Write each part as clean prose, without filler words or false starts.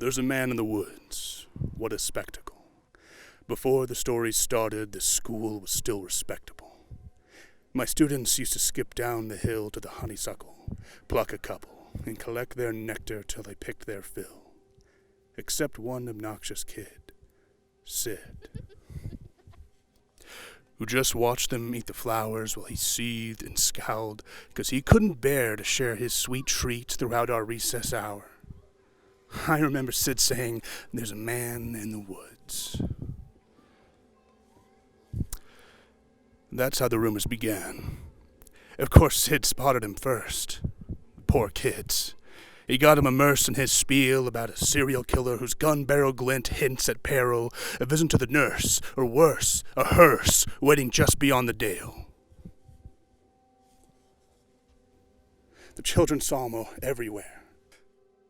There's a man in the woods. What a spectacle. Before the story started, the school was still respectable. My students used to skip down the hill to the honeysuckle, pluck a couple, and collect their nectar till they picked their fill. Except one obnoxious kid, Sid, who just watched them eat the flowers while he seethed and scowled, 'cause he couldn't bear to share his sweet treats throughout our recess hour. I remember Sid saying, "There's a man in the woods." That's how the rumors began. Of course, Sid spotted him first. Poor kids. He got him immersed in his spiel about a serial killer whose gun barrel glint hints at peril, a visit to the nurse, or worse, a hearse waiting just beyond the dale. The children saw him everywhere.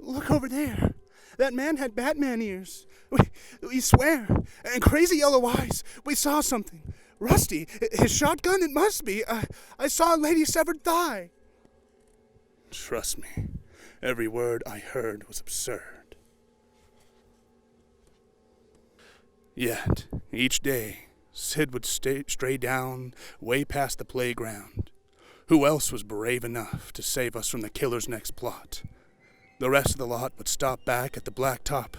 "Look over there. That man had Batman ears. We swear. And crazy yellow eyes. We saw something. Rusty, his shotgun, it must be. I saw a lady's severed thigh." Trust me, every word I heard was absurd. Yet, each day, Sid would stray down, way past the playground. Who else was brave enough to save us from the killer's next plot? The rest of the lot would stop back at the blacktop,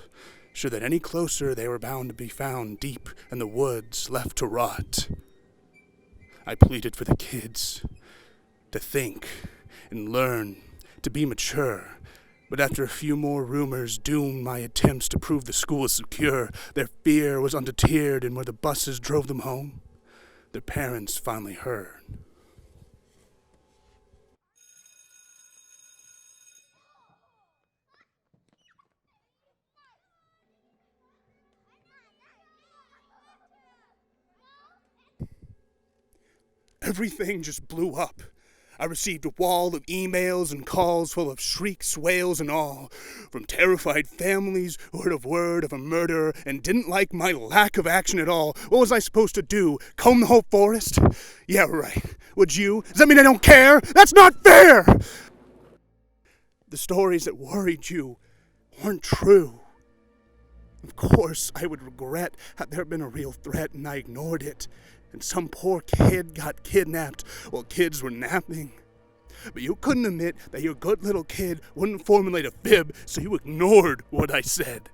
sure that any closer they were bound to be found deep in the woods left to rot. I pleaded for the kids to think and learn, to be mature, but after a few more rumors doomed my attempts to prove the school was secure, their fear was undeterred, and where the buses drove them home, their parents finally heard. Everything just blew up. I received a wall of emails and calls full of shrieks, wails, and all, from terrified families who heard of word of a murder and didn't like my lack of action at all. What was I supposed to do? Comb the whole forest? Yeah, right. Would you? Does that mean I don't care? That's not fair! The stories that worried you weren't true. Of course, I would regret had there been a real threat and I ignored it, and some poor kid got kidnapped while kids were napping. But you couldn't admit that your good little kid wouldn't formulate a fib, so you ignored what I said.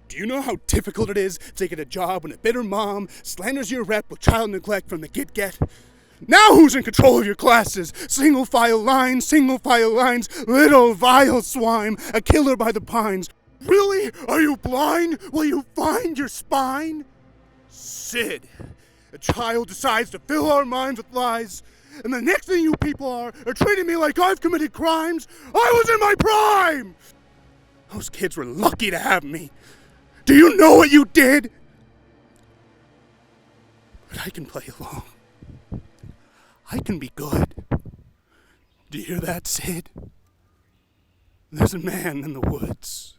Do you know how difficult it is to get a job when a bitter mom slanders your rep with child neglect from the get-get? Now who's in control of your classes? Single file lines, little vile swine, a killer by the pines. Really? Are you blind? Will you find your spine? Sid, a child decides to fill our minds with lies, and the next thing you people are treating me like I've committed crimes. I was in my prime! Those kids were lucky to have me. Do you know what you did? But I can play along. I can be good. Do you hear that, Sid? There's a man in the woods.